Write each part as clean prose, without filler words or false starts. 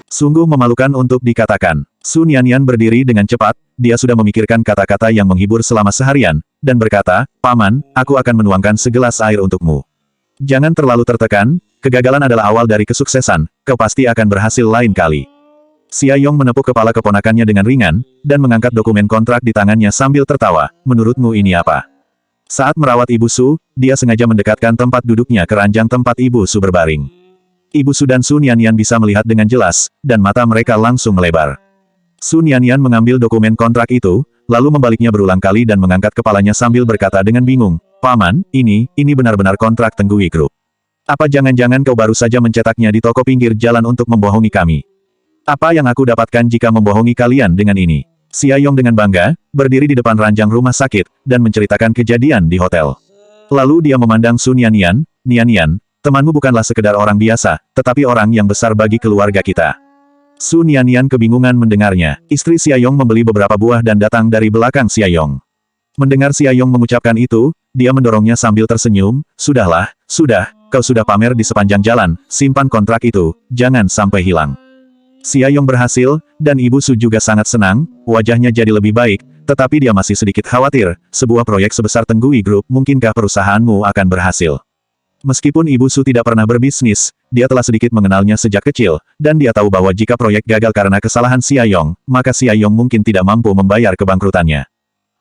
Sungguh memalukan untuk dikatakan. Su Nianyan berdiri dengan cepat, dia sudah memikirkan kata-kata yang menghibur selama seharian, dan berkata, "Paman, aku akan menuangkan segelas air untukmu. Jangan terlalu tertekan, kegagalan adalah awal dari kesuksesan, kau pasti akan berhasil lain kali." Xia Yong menepuk kepala keponakannya dengan ringan, dan mengangkat dokumen kontrak di tangannya sambil tertawa, "Menurutmu ini apa?" Saat merawat Ibu Su, dia sengaja mendekatkan tempat duduknya ke ranjang tempat Ibu Su berbaring. Ibu Su dan Su Nianyan bisa melihat dengan jelas, dan mata mereka langsung melebar. Su Nianyan mengambil dokumen kontrak itu, lalu membaliknya berulang kali dan mengangkat kepalanya sambil berkata dengan bingung, "Paman, ini benar-benar kontrak Tenggui Group. Apa jangan-jangan kau baru saja mencetaknya di toko pinggir jalan untuk membohongi kami? Apa yang aku dapatkan jika membohongi kalian dengan ini?" Xia Yong dengan bangga, berdiri di depan ranjang rumah sakit, dan menceritakan kejadian di hotel. Lalu dia memandang Su Nianyan, "Nianyan, temanmu bukanlah sekedar orang biasa, tetapi orang yang besar bagi keluarga kita." Su Nianyan kebingungan mendengarnya. Istri Xia Yong membeli beberapa buah dan datang dari belakang Xia Yong. Mendengar Xia Yong mengucapkan itu, dia mendorongnya sambil tersenyum, "Sudahlah, kau sudah pamer di sepanjang jalan, simpan kontrak itu, jangan sampai hilang." Xia Yong berhasil, dan Ibu Su juga sangat senang, wajahnya jadi lebih baik, tetapi dia masih sedikit khawatir, sebuah proyek sebesar Tenggui Group, mungkinkah perusahaanmu akan berhasil? Meskipun Ibu Su tidak pernah berbisnis, dia telah sedikit mengenalnya sejak kecil, dan dia tahu bahwa jika proyek gagal karena kesalahan Xia Yong, maka Xia Yong mungkin tidak mampu membayar kebangkrutannya.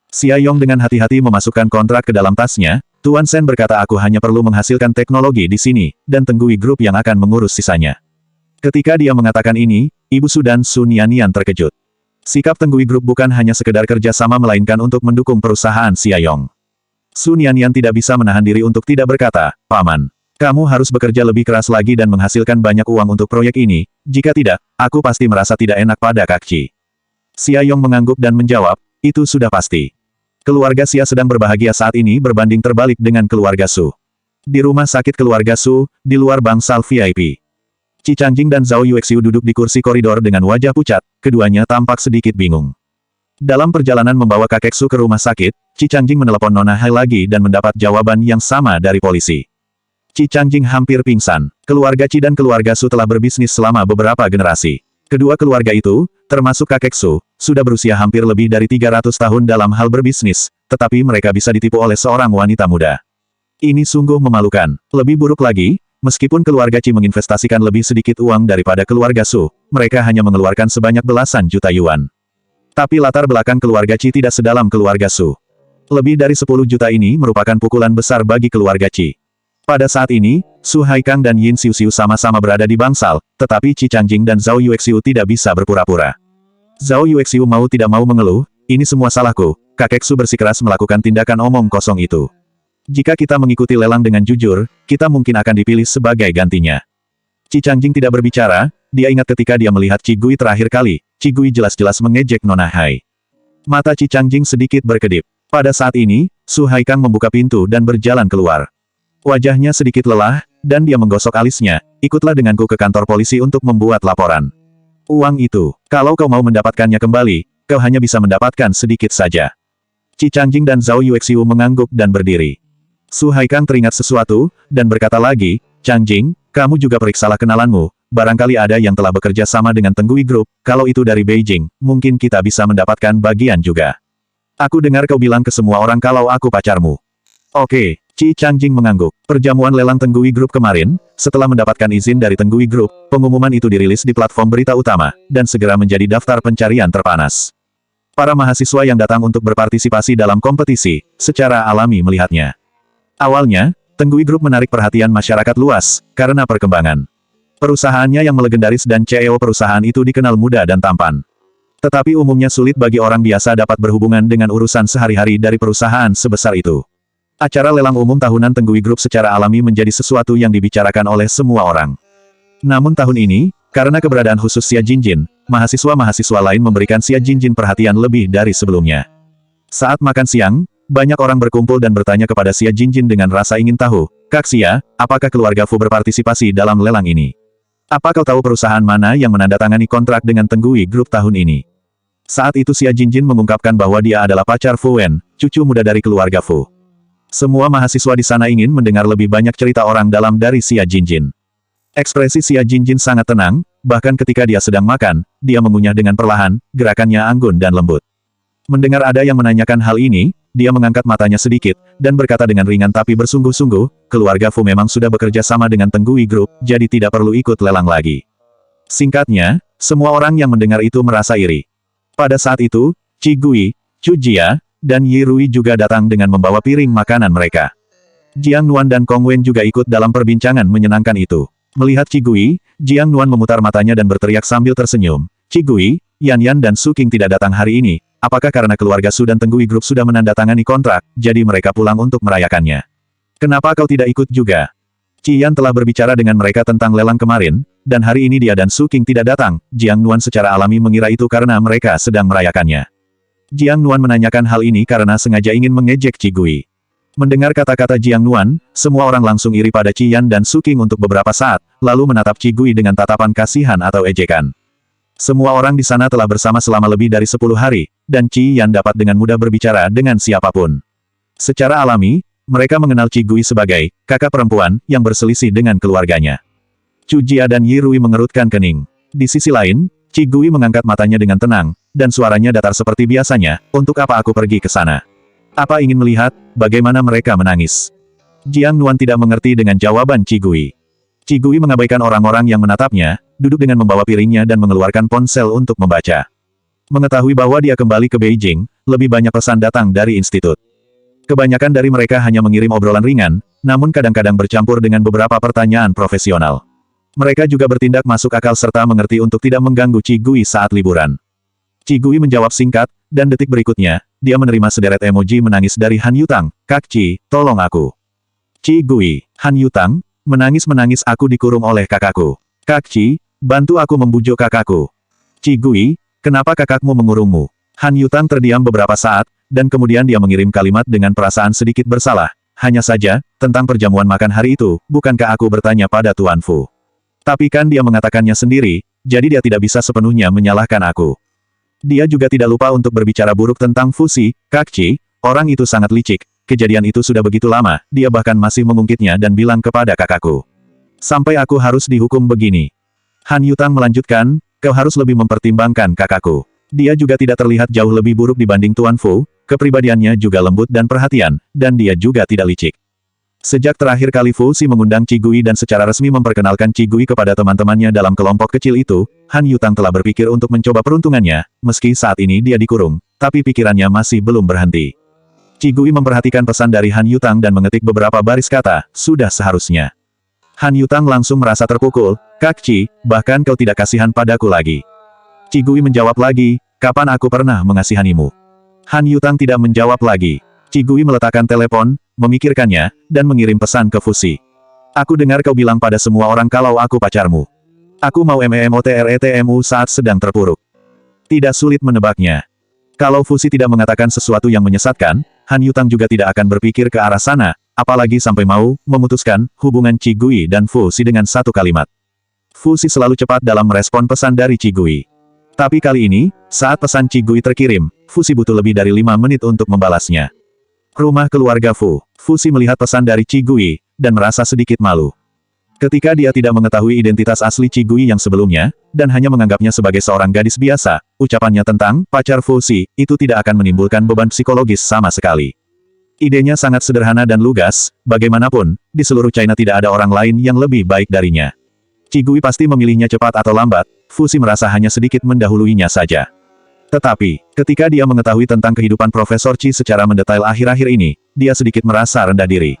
Xia Yong dengan hati-hati memasukkan kontrak ke dalam tasnya, "Tuan Sen berkata aku hanya perlu menghasilkan teknologi di sini, dan Tenggui Group yang akan mengurus sisanya." Ketika dia mengatakan ini, Ibu Su dan Su Nianyan terkejut. Sikap Tenggui Group bukan hanya sekedar kerja sama melainkan untuk mendukung perusahaan Xia Yong. Su Nianyan tidak bisa menahan diri untuk tidak berkata, "Paman, kamu harus bekerja lebih keras lagi dan menghasilkan banyak uang untuk proyek ini, jika tidak, aku pasti merasa tidak enak pada Kakci." Xia Yong mengangguk dan menjawab, "Itu sudah pasti. Keluarga Xia sedang berbahagia saat ini berbanding terbalik dengan keluarga Su. Di rumah sakit keluarga Su, di luar bangsal VIP. Qi Changjing dan Zhao Yuexiu duduk di kursi koridor dengan wajah pucat, keduanya tampak sedikit bingung. Dalam perjalanan membawa kakek Su ke rumah sakit, Qi Changjing menelepon Nona Hai lagi dan mendapat jawaban yang sama dari polisi. Qi Changjing hampir pingsan. Keluarga Qi dan keluarga Su telah berbisnis selama beberapa generasi. Kedua keluarga itu, termasuk kakek Su, sudah berusia hampir lebih dari 300 tahun dalam hal berbisnis, tetapi mereka bisa ditipu oleh seorang wanita muda. Ini sungguh memalukan. Lebih buruk lagi, meskipun keluarga Qi menginvestasikan lebih sedikit uang daripada keluarga Su, mereka hanya mengeluarkan sebanyak belasan juta yuan. Tapi latar belakang keluarga Qi tidak sedalam keluarga Su. Lebih dari 10 juta ini merupakan pukulan besar bagi keluarga Qi. Pada saat ini, Su Haikang dan Yin Xiuxiu sama-sama berada di bangsal, tetapi Qi Changjing dan Zhao Yuexiu tidak bisa berpura-pura. Zhao Yuexiu mau tidak mau mengeluh, "Ini semua salahku, kakek Su bersikeras melakukan tindakan omong kosong itu. Jika kita mengikuti lelang dengan jujur, kita mungkin akan dipilih sebagai gantinya." Qi Changjing tidak berbicara, dia ingat ketika dia melihat Qi Gui terakhir kali, Qi Gui jelas-jelas mengejek Nona Hai. Mata Qi Changjing sedikit berkedip. Pada saat ini, Su Haikang membuka pintu dan berjalan keluar. Wajahnya sedikit lelah, dan dia menggosok alisnya, "Ikutlah denganku ke kantor polisi untuk membuat laporan. Uang itu, kalau kau mau mendapatkannya kembali, kau hanya bisa mendapatkan sedikit saja." Qi Changjing dan Zhao Yuexiu mengangguk dan berdiri. Su Haikang teringat sesuatu, dan berkata lagi, "Changjing, kamu juga periksalah kenalanmu. Barangkali ada yang telah bekerja sama dengan Tenggui Group, kalau itu dari Beijing, mungkin kita bisa mendapatkan bagian juga. Aku dengar kau bilang ke semua orang kalau aku pacarmu." "Oke." Qi Changjing mengangguk. Perjamuan lelang Tenggui Group kemarin, setelah mendapatkan izin dari Tenggui Group, pengumuman itu dirilis di platform berita utama, dan segera menjadi daftar pencarian terpanas. Para mahasiswa yang datang untuk berpartisipasi dalam kompetisi, secara alami melihatnya. Awalnya, Tenggui Group menarik perhatian masyarakat luas, karena perkembangan perusahaannya yang melegendaris dan CEO perusahaan itu dikenal muda dan tampan. Tetapi umumnya sulit bagi orang biasa dapat berhubungan dengan urusan sehari-hari dari perusahaan sebesar itu. Acara lelang umum tahunan Tenggui Group secara alami menjadi sesuatu yang dibicarakan oleh semua orang. Namun tahun ini, karena keberadaan khusus Xia Jinjin, mahasiswa-mahasiswa lain memberikan Xia Jinjin perhatian lebih dari sebelumnya. Saat makan siang, banyak orang berkumpul dan bertanya kepada Xia Jinjin dengan rasa ingin tahu, "Kak Xia, apakah keluarga Fu berpartisipasi dalam lelang ini? Apa kau tahu perusahaan mana yang menandatangani kontrak dengan Tenggui Group tahun ini?" Saat itu Xia Jinjin mengungkapkan bahwa dia adalah pacar Fu Wen, cucu muda dari keluarga Fu. Semua mahasiswa di sana ingin mendengar lebih banyak cerita orang dalam dari Xia Jinjin. Ekspresi Xia Jinjin sangat tenang, bahkan ketika dia sedang makan, dia mengunyah dengan perlahan, gerakannya anggun dan lembut. Mendengar ada yang menanyakan hal ini, dia mengangkat matanya sedikit, dan berkata dengan ringan tapi bersungguh-sungguh, keluarga Fu memang sudah bekerja sama dengan Tenggui Group, jadi tidak perlu ikut lelang lagi. Singkatnya, semua orang yang mendengar itu merasa iri. Pada saat itu, Qi Gui, Chu Jia, dan Yi Rui juga datang dengan membawa piring makanan mereka. Jiang Nuan dan Kong Wen juga ikut dalam perbincangan menyenangkan itu. Melihat Qi Gui, Jiang Nuan memutar matanya dan berteriak sambil tersenyum. Qi Gui, Yan Yan dan Su King tidak datang hari ini. Apakah karena keluarga Su dan Tenggui Group sudah menandatangani kontrak, jadi mereka pulang untuk merayakannya? Kenapa kau tidak ikut juga? Qi Yan telah berbicara dengan mereka tentang lelang kemarin, dan hari ini dia dan Su King tidak datang. Jiang Nuan secara alami mengira itu karena mereka sedang merayakannya. Jiang Nuan menanyakan hal ini karena sengaja ingin mengejek Qi Gui. Mendengar kata-kata Jiang Nuan, semua orang langsung iri pada Qi Yan dan Su King untuk beberapa saat, lalu menatap Qi Gui dengan tatapan kasihan atau ejekan. Semua orang di sana telah bersama selama lebih dari 10 hari, dan Qi Yan dapat dengan mudah berbicara dengan siapapun. Secara alami, mereka mengenal Qi Gui sebagai kakak perempuan yang berselisih dengan keluarganya. Chu Jia dan Yi Rui mengerutkan kening. Di sisi lain, Qi Gui mengangkat matanya dengan tenang, dan suaranya datar seperti biasanya, untuk apa aku pergi ke sana? Apa ingin melihat bagaimana mereka menangis? Jiang Nuan tidak mengerti dengan jawaban Qi Gui. Qi Gui mengabaikan orang-orang yang menatapnya, duduk dengan membawa piringnya dan mengeluarkan ponsel untuk membaca. Mengetahui bahwa dia kembali ke Beijing, lebih banyak pesan datang dari institut. Kebanyakan dari mereka hanya mengirim obrolan ringan, namun kadang-kadang bercampur dengan beberapa pertanyaan profesional. Mereka juga bertindak masuk akal serta mengerti untuk tidak mengganggu Qi Gui saat liburan. Qi Gui menjawab singkat, dan detik berikutnya, dia menerima sederet emoji menangis dari Han Yutang. Kak Qi, tolong aku. Qi Gui, Han Yutang, menangis-menangis aku dikurung oleh kakakku. Kak Qi, bantu aku membujuk kakakku. Qi Gui, kenapa kakakmu mengurungmu? Han Yutang terdiam beberapa saat, dan kemudian dia mengirim kalimat dengan perasaan sedikit bersalah. Hanya saja, tentang perjamuan makan hari itu, bukankah aku bertanya pada Tuan Fu? Tapi kan dia mengatakannya sendiri, jadi dia tidak bisa sepenuhnya menyalahkan aku. Dia juga tidak lupa untuk berbicara buruk tentang Fusi, Kak Qi, orang itu sangat licik, kejadian itu sudah begitu lama, dia bahkan masih mengungkitnya dan bilang kepada kakakku. Sampai aku harus dihukum begini. Han Yutang melanjutkan, kau harus lebih mempertimbangkan kakakku. Dia juga tidak terlihat jauh lebih buruk dibanding Tuan Fu, kepribadiannya juga lembut dan perhatian, dan dia juga tidak licik. Sejak terakhir kali Fusi mengundang Qi Gui dan secara resmi memperkenalkan Qi Gui kepada teman-temannya dalam kelompok kecil itu, Han Yutang telah berpikir untuk mencoba peruntungannya, meski saat ini dia dikurung, tapi pikirannya masih belum berhenti. Qi Gui memperhatikan pesan dari Han Yutang dan mengetik beberapa baris kata, sudah seharusnya. Han Yutang langsung merasa terpukul, Kak Qi, bahkan kau tidak kasihan padaku lagi. Qi Gui menjawab lagi, kapan aku pernah mengasihanimu? Han Yutang tidak menjawab lagi. Qi Gui meletakkan telepon, memikirkannya, dan mengirim pesan ke Fusi. Aku dengar kau bilang pada semua orang kalau aku pacarmu. Aku mau memotretmu saat sedang terpuruk. Tidak sulit menebaknya. Kalau Fusi tidak mengatakan sesuatu yang menyesatkan, Han Yutang juga tidak akan berpikir ke arah sana, apalagi sampai mau memutuskan hubungan Qi Gui dan Fusi dengan satu kalimat. Fusi selalu cepat dalam merespon pesan dari Qi Gui. Tapi kali ini, saat pesan Qi Gui terkirim, Fusi butuh lebih dari 5 menit untuk membalasnya. Rumah keluarga Fu. Fusi melihat pesan dari Qi Gui, dan merasa sedikit malu. Ketika dia tidak mengetahui identitas asli Qi Gui yang sebelumnya, dan hanya menganggapnya sebagai seorang gadis biasa, ucapannya tentang pacar Fusi, itu tidak akan menimbulkan beban psikologis sama sekali. Idenya sangat sederhana dan lugas, bagaimanapun, di seluruh China tidak ada orang lain yang lebih baik darinya. Qi Gui pasti memilihnya cepat atau lambat, Fusi merasa hanya sedikit mendahuluinya saja. Tetapi, ketika dia mengetahui tentang kehidupan Profesor Qi secara mendetail akhir-akhir ini, dia sedikit merasa rendah diri.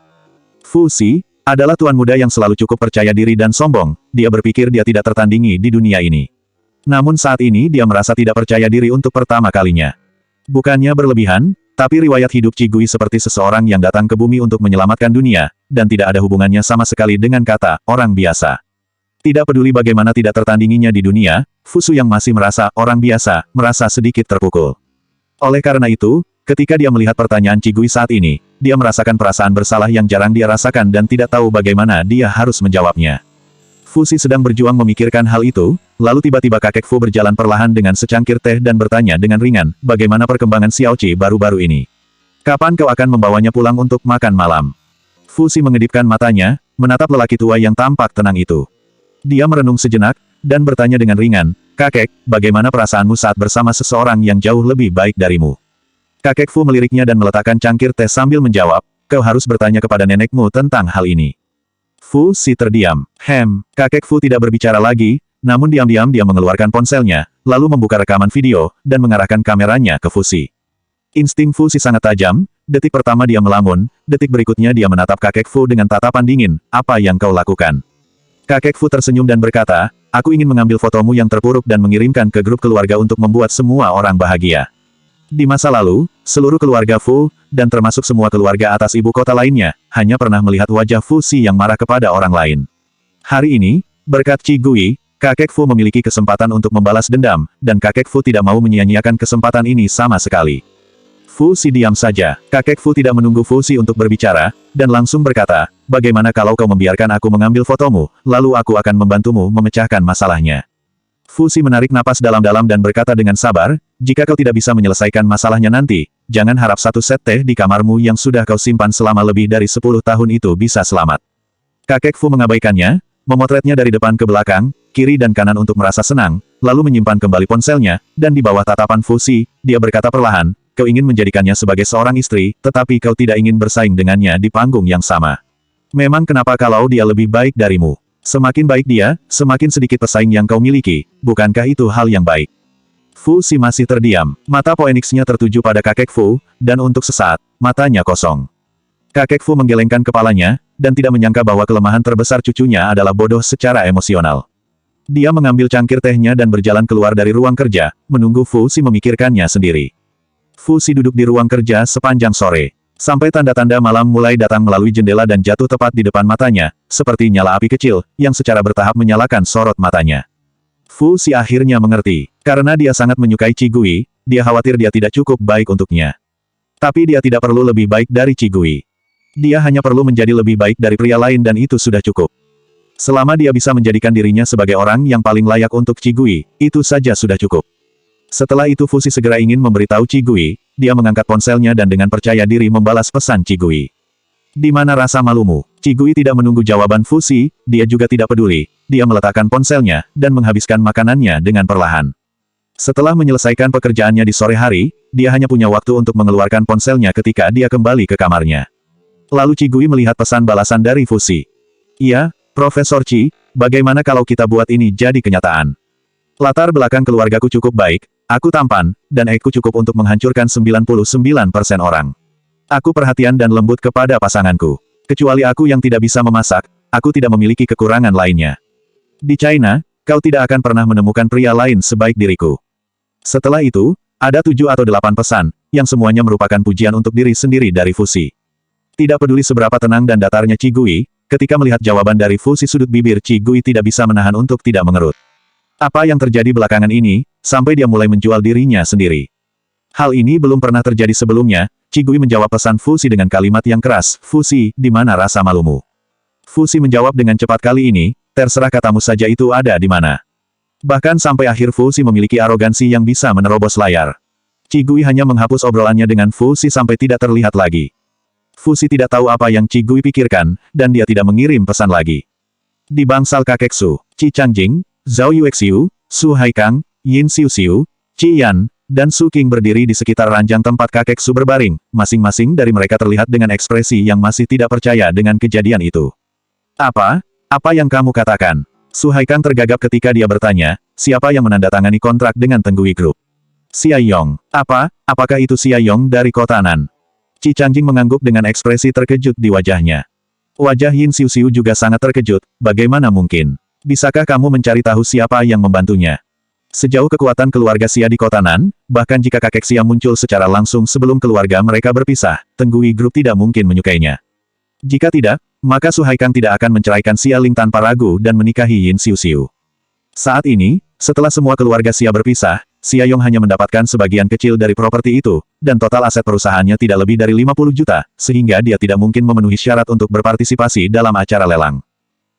Fusi adalah tuan muda yang selalu cukup percaya diri dan sombong, dia berpikir dia tidak tertandingi di dunia ini. Namun saat ini dia merasa tidak percaya diri untuk pertama kalinya. Bukannya berlebihan, tapi riwayat hidup Qi Gui seperti seseorang yang datang ke bumi untuk menyelamatkan dunia, dan tidak ada hubungannya sama sekali dengan kata orang biasa. Tidak peduli bagaimana tidak tertandinginya di dunia, Fusu yang masih merasa orang biasa, merasa sedikit terpukul. Oleh karena itu, ketika dia melihat pertanyaan Qi Gui saat ini, dia merasakan perasaan bersalah yang jarang dia rasakan dan tidak tahu bagaimana dia harus menjawabnya. Fusi sedang berjuang memikirkan hal itu, lalu tiba-tiba kakek Fu berjalan perlahan dengan secangkir teh dan bertanya dengan ringan, bagaimana perkembangan Xiao Qi baru-baru ini? Kapan kau akan membawanya pulang untuk makan malam? Fusi mengedipkan matanya, menatap lelaki tua yang tampak tenang itu. Dia merenung sejenak, dan bertanya dengan ringan, "Kakek, bagaimana perasaanmu saat bersama seseorang yang jauh lebih baik darimu?" Kakek Fu meliriknya dan meletakkan cangkir teh sambil menjawab, "Kau harus bertanya kepada nenekmu tentang hal ini." Fu Si terdiam. Kakek Fu tidak berbicara lagi, namun diam-diam dia mengeluarkan ponselnya, lalu membuka rekaman video, dan mengarahkan kameranya ke Fu Si. Insting Fu Si sangat tajam, detik pertama dia melamun, detik berikutnya dia menatap kakek Fu dengan tatapan dingin, "Apa yang kau lakukan?" Kakek Fu tersenyum dan berkata, "Aku ingin mengambil fotomu yang terpuruk dan mengirimkan ke grup keluarga untuk membuat semua orang bahagia." Di masa lalu, seluruh keluarga Fu, dan termasuk semua keluarga atas ibu kota lainnya, hanya pernah melihat wajah Fu Si yang marah kepada orang lain. Hari ini, berkat Qi Gui, kakek Fu memiliki kesempatan untuk membalas dendam, dan kakek Fu tidak mau menyia-nyiakan kesempatan ini sama sekali. Fu Si diam saja. Kakek Fu tidak menunggu Fu Si untuk berbicara, dan langsung berkata, "Bagaimana kalau kau membiarkan aku mengambil fotomu, lalu aku akan membantumu memecahkan masalahnya." Fu Si menarik napas dalam-dalam dan berkata dengan sabar, "Jika kau tidak bisa menyelesaikan masalahnya nanti, jangan harap satu set teh di kamarmu yang sudah kau simpan selama lebih dari 10 tahun itu bisa selamat." Kakek Fu mengabaikannya, memotretnya dari depan ke belakang, kiri dan kanan untuk merasa senang, lalu menyimpan kembali ponselnya, dan di bawah tatapan Fu Si, dia berkata perlahan, "Kau ingin menjadikannya sebagai seorang istri, tetapi kau tidak ingin bersaing dengannya di panggung yang sama. Memang kenapa kalau dia lebih baik darimu? Semakin baik dia, semakin sedikit pesaing yang kau miliki, bukankah itu hal yang baik?" Fu Si masih terdiam. Mata Phoenix-nya tertuju pada kakek Fu, dan untuk sesaat, matanya kosong. Kakek Fu menggelengkan kepalanya, dan tidak menyangka bahwa kelemahan terbesar cucunya adalah bodoh secara emosional. Dia mengambil cangkir tehnya dan berjalan keluar dari ruang kerja, menunggu Fu Si memikirkannya sendiri. Fu Si duduk di ruang kerja sepanjang sore. Sampai tanda-tanda malam mulai datang melalui jendela dan jatuh tepat di depan matanya, seperti nyala api kecil, yang secara bertahap menyalakan sorot matanya. Fu Si akhirnya mengerti. Karena dia sangat menyukai Qi Gui, dia khawatir dia tidak cukup baik untuknya. Tapi dia tidak perlu lebih baik dari Qi Gui. Dia hanya perlu menjadi lebih baik dari pria lain dan itu sudah cukup. Selama dia bisa menjadikan dirinya sebagai orang yang paling layak untuk Qi Gui, itu saja sudah cukup. Setelah itu Fu Si segera ingin memberitahu Qi Gui, dia mengangkat ponselnya dan dengan percaya diri membalas pesan Qi Gui. "Di mana rasa malumu?" Qi Gui tidak menunggu jawaban Fu Si, dia juga tidak peduli, dia meletakkan ponselnya, dan menghabiskan makanannya dengan perlahan. Setelah menyelesaikan pekerjaannya di sore hari, dia hanya punya waktu untuk mengeluarkan ponselnya ketika dia kembali ke kamarnya. Lalu Qi Gui melihat pesan balasan dari Fu Si. "Iya, Profesor Qi, bagaimana kalau kita buat ini jadi kenyataan? Latar belakang keluargaku cukup baik, aku tampan, dan eku cukup untuk menghancurkan 99% orang. Aku perhatian dan lembut kepada pasanganku. Kecuali aku yang tidak bisa memasak, aku tidak memiliki kekurangan lainnya. Di China, kau tidak akan pernah menemukan pria lain sebaik diriku." Setelah itu, ada 7 atau 8 pesan, yang semuanya merupakan pujian untuk diri sendiri dari Fu Si. Tidak peduli seberapa tenang dan datarnya Qi Gui, ketika melihat jawaban dari Fu Si sudut bibir Qi Gui tidak bisa menahan untuk tidak mengerut. Apa yang terjadi belakangan ini, sampai dia mulai menjual dirinya sendiri. Hal ini belum pernah terjadi sebelumnya, Qi Gui menjawab pesan Fu Si dengan kalimat yang keras, "Fu Si, di mana rasa malumu?" Fu Si menjawab dengan cepat, "Kali ini, terserah katamu saja itu ada di mana." Bahkan sampai akhir Fu Si memiliki arogansi yang bisa menerobos layar. Qi Gui hanya menghapus obrolannya dengan Fu Si sampai tidak terlihat lagi. Fu Si tidak tahu apa yang Qi Gui pikirkan, dan dia tidak mengirim pesan lagi. Di bangsal kakek Su, Qi Changjing, Zhao Yuexiu, Su Haikang, Yin Xiuxiu, Qi Yan, dan Su Qing berdiri di sekitar ranjang tempat kakek Su berbaring, masing-masing dari mereka terlihat dengan ekspresi yang masih tidak percaya dengan kejadian itu. "Apa? Apa yang kamu katakan?" Su Haikang tergagap ketika dia bertanya, "Siapa yang menandatangani kontrak dengan Tenggui Group?" "Xia Yong." Apakah itu Xia Yong dari kota Nan?" Qi Changjing mengangguk dengan ekspresi terkejut di wajahnya. Wajah Yin Xiuxiu juga sangat terkejut, "Bagaimana mungkin? Bisakah kamu mencari tahu siapa yang membantunya?" Sejauh kekuatan keluarga Xia di kota Nan, bahkan jika kakek Xia muncul secara langsung sebelum keluarga mereka berpisah, Tenggui Group tidak mungkin menyukainya. Jika tidak, maka Su Haikang tidak akan menceraikan Xia Ling tanpa ragu dan menikahi Yin Xiuxiu. Saat ini, setelah semua keluarga Xia berpisah, Xia Yong hanya mendapatkan sebagian kecil dari properti itu, dan total aset perusahaannya tidak lebih dari 50 juta, sehingga dia tidak mungkin memenuhi syarat untuk berpartisipasi dalam acara lelang.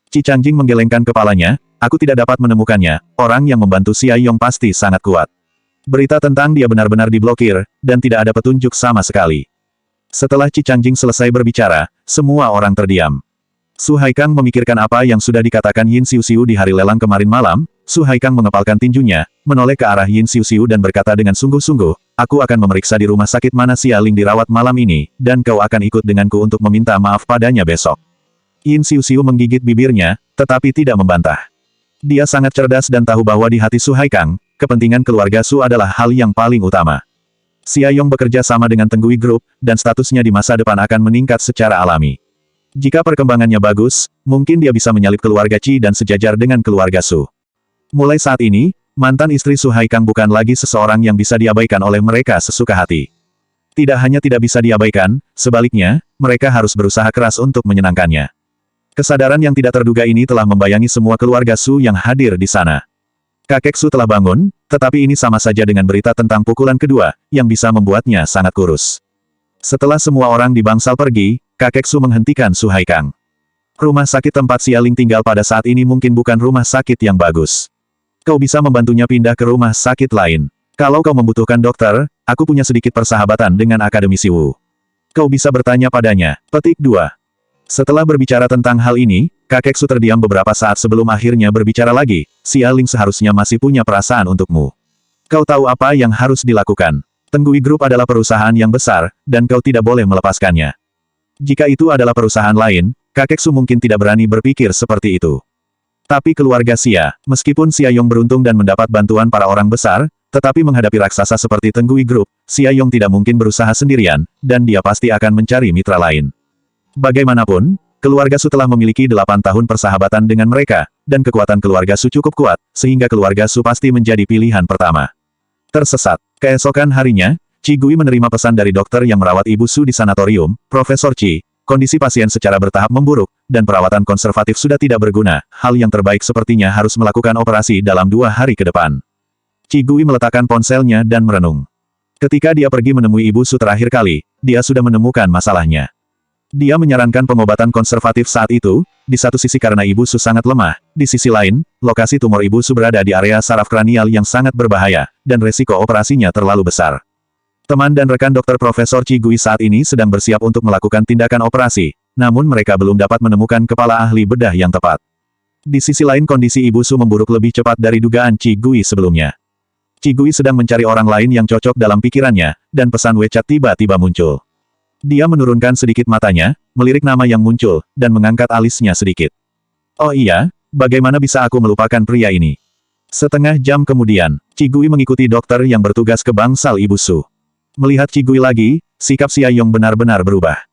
Qi Changjing menggelengkan kepalanya, "Aku tidak dapat menemukannya, orang yang membantu Xia Yong pasti sangat kuat. Berita tentang dia benar-benar diblokir, dan tidak ada petunjuk sama sekali." Setelah Qi Changjing selesai berbicara, semua orang terdiam. Su Haikang memikirkan apa yang sudah dikatakan Yin Xiuxiu di hari lelang kemarin malam, Su Haikang mengepalkan tinjunya, menoleh ke arah Yin Xiu dan berkata dengan sungguh-sungguh, aku akan memeriksa di rumah sakit mana Xia Ling dirawat malam ini, dan kau akan ikut denganku untuk meminta maaf padanya besok. Yin Xiu menggigit bibirnya, tetapi tidak membantah. Dia sangat cerdas dan tahu bahwa di hati Su Haikang, kepentingan keluarga Su adalah hal yang paling utama. Xia Yong bekerja sama dengan Tenggui Group, dan statusnya di masa depan akan meningkat secara alami. Jika perkembangannya bagus, mungkin dia bisa menyalip keluarga Qi dan sejajar dengan keluarga Su. Mulai saat ini, mantan istri Su Haikang bukan lagi seseorang yang bisa diabaikan oleh mereka sesuka hati. Tidak hanya tidak bisa diabaikan, sebaliknya, mereka harus berusaha keras untuk menyenangkannya. Kesadaran yang tidak terduga ini telah membayangi semua keluarga Su yang hadir di sana. Kakek Su telah bangun, tetapi ini sama saja dengan berita tentang pukulan kedua, yang bisa membuatnya sangat kurus. Setelah semua orang di bangsal pergi, kakek Su menghentikan Su Haikang. Rumah sakit tempat Xia Ling tinggal pada saat ini mungkin bukan rumah sakit yang bagus. Kau bisa membantunya pindah ke rumah sakit lain. Kalau kau membutuhkan dokter, aku punya sedikit persahabatan dengan Akademisi Wu. Kau bisa bertanya padanya. Petik 2. Setelah berbicara tentang hal ini, kakek Su terdiam beberapa saat sebelum akhirnya berbicara lagi. Xia Ling seharusnya masih punya perasaan untukmu. Kau tahu apa yang harus dilakukan. Tenggui Group adalah perusahaan yang besar, dan kau tidak boleh melepaskannya. Jika itu adalah perusahaan lain, kakek Su mungkin tidak berani berpikir seperti itu. Tapi keluarga Xia, meskipun Xia Yong beruntung dan mendapat bantuan para orang besar, tetapi menghadapi raksasa seperti Tenggui Group, Xia Yong tidak mungkin berusaha sendirian, dan dia pasti akan mencari mitra lain. Bagaimanapun, keluarga Su telah memiliki 8 tahun persahabatan dengan mereka, dan kekuatan keluarga Su cukup kuat, sehingga keluarga Su pasti menjadi pilihan pertama. Tersesat. Keesokan harinya, Qi Gui menerima pesan dari dokter yang merawat Ibu Su di sanatorium, Profesor Qi. Kondisi pasien secara bertahap memburuk, dan perawatan konservatif sudah tidak berguna. Hal yang terbaik sepertinya harus melakukan operasi dalam 2 hari ke depan. Qi Gui meletakkan ponselnya dan merenung. Ketika dia pergi menemui Ibu Su terakhir kali, dia sudah menemukan masalahnya. Dia menyarankan pengobatan konservatif saat itu, di satu sisi karena Ibu Su sangat lemah, di sisi lain, lokasi tumor Ibu Su berada di area saraf kranial yang sangat berbahaya, dan resiko operasinya terlalu besar. Teman dan rekan dokter Profesor Qi Gui saat ini sedang bersiap untuk melakukan tindakan operasi, namun mereka belum dapat menemukan kepala ahli bedah yang tepat. Di sisi lain kondisi Ibu Su memburuk lebih cepat dari dugaan Qi Gui sebelumnya. Qi Gui sedang mencari orang lain yang cocok dalam pikirannya, dan pesan WeChat tiba-tiba muncul. Dia menurunkan sedikit matanya, melirik nama yang muncul, dan mengangkat alisnya sedikit. Oh iya, bagaimana bisa aku melupakan pria ini? Setengah jam kemudian, Qi Gui mengikuti dokter yang bertugas ke bangsal Ibu Su. Melihat Qi Gui lagi, sikap Xia Yong benar-benar berubah.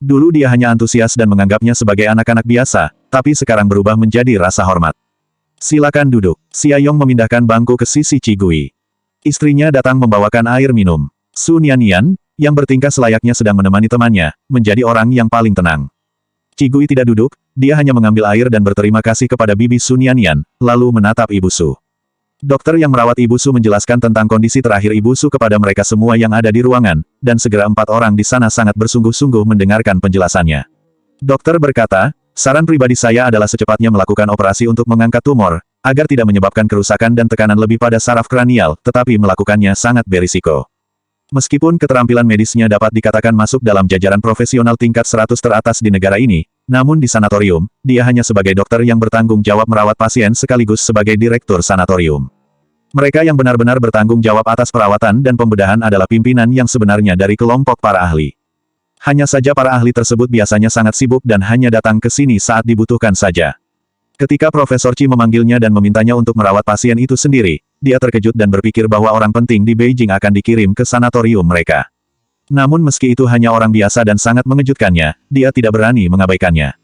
Dulu dia hanya antusias dan menganggapnya sebagai anak-anak biasa, tapi sekarang berubah menjadi rasa hormat. Silakan duduk. Xia Yong memindahkan bangku ke sisi Qi Gui. Istrinya datang membawakan air minum. Su Nianian, yang bertingkah selayaknya sedang menemani temannya, menjadi orang yang paling tenang. Qi Gui tidak duduk, dia hanya mengambil air dan berterima kasih kepada Bibi Su Nianian, lalu menatap Ibu Su. Dokter yang merawat Ibu Su menjelaskan tentang kondisi terakhir Ibu Su kepada mereka semua yang ada di ruangan, dan segera 4 orang di sana sangat bersungguh-sungguh mendengarkan penjelasannya. Dokter berkata, saran pribadi saya adalah secepatnya melakukan operasi untuk mengangkat tumor, agar tidak menyebabkan kerusakan dan tekanan lebih pada saraf kranial, tetapi melakukannya sangat berisiko. Meskipun keterampilan medisnya dapat dikatakan masuk dalam jajaran profesional tingkat 100 teratas di negara ini, namun di sanatorium, dia hanya sebagai dokter yang bertanggung jawab merawat pasien sekaligus sebagai direktur sanatorium. Mereka yang benar-benar bertanggung jawab atas perawatan dan pembedahan adalah pimpinan yang sebenarnya dari kelompok para ahli. Hanya saja para ahli tersebut biasanya sangat sibuk dan hanya datang ke sini saat dibutuhkan saja. Ketika Profesor Qi memanggilnya dan memintanya untuk merawat pasien itu sendiri, dia terkejut dan berpikir bahwa orang penting di Beijing akan dikirim ke sanatorium mereka. Namun meski itu hanya orang biasa dan sangat mengejutkannya, dia tidak berani mengabaikannya.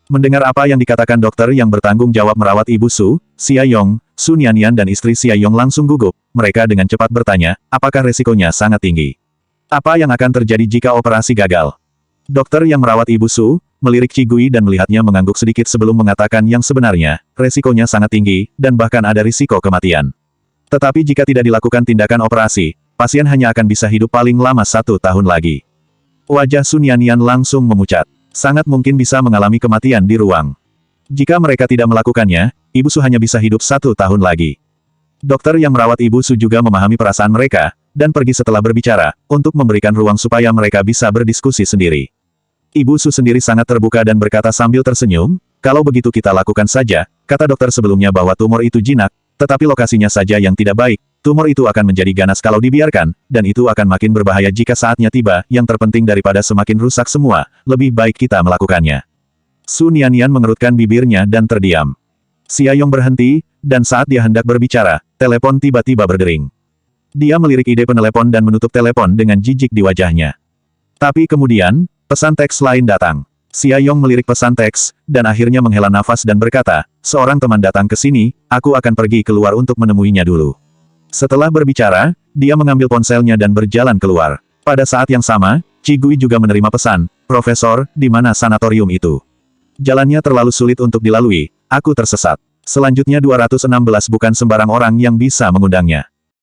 Mendengar apa yang dikatakan dokter yang bertanggung jawab merawat Ibu Su, Xia Yong, Su Nianian dan istri Xia Yong langsung gugup, mereka dengan cepat bertanya, apakah resikonya sangat tinggi? Apa yang akan terjadi jika operasi gagal? Dokter yang merawat Ibu Su, melirik Qi Gui dan melihatnya mengangguk sedikit sebelum mengatakan yang sebenarnya, resikonya sangat tinggi, dan bahkan ada risiko kematian. Tetapi jika tidak dilakukan tindakan operasi, pasien hanya akan bisa hidup paling lama 1 tahun lagi. Wajah Su Nianian langsung memucat. Sangat mungkin bisa mengalami kematian di ruang. Jika mereka tidak melakukannya, Ibu Su hanya bisa hidup 1 tahun lagi. Dokter yang merawat Ibu Su juga memahami perasaan mereka, dan pergi setelah berbicara, untuk memberikan ruang supaya mereka bisa berdiskusi sendiri. Ibu Su sendiri sangat terbuka dan berkata sambil tersenyum, kalau begitu kita lakukan saja, kata dokter sebelumnya bahwa tumor itu jinak, Tetapi lokasinya saja yang tidak baik, tumor itu akan menjadi ganas kalau dibiarkan, dan itu akan makin berbahaya jika saatnya tiba. Yang terpenting daripada semakin rusak semua, lebih baik kita melakukannya. Su Nianian mengerutkan bibirnya dan terdiam. Xia Yong berhenti, dan saat dia hendak berbicara, telepon tiba-tiba berdering. Dia melirik ide penelepon dan menutup telepon dengan jijik di wajahnya. Tapi kemudian, pesan teks lain datang. Xia Yong melirik pesan teks, dan akhirnya menghela nafas dan berkata, seorang teman datang ke sini, aku akan pergi keluar untuk menemuinya dulu. Setelah berbicara, dia mengambil ponselnya dan berjalan keluar. Pada saat yang sama, Qi Gui juga menerima pesan, Profesor, di mana sanatorium itu? Jalannya terlalu sulit untuk dilalui, aku tersesat. Selanjutnya 216 bukan sembarang orang yang bisa mengundangnya.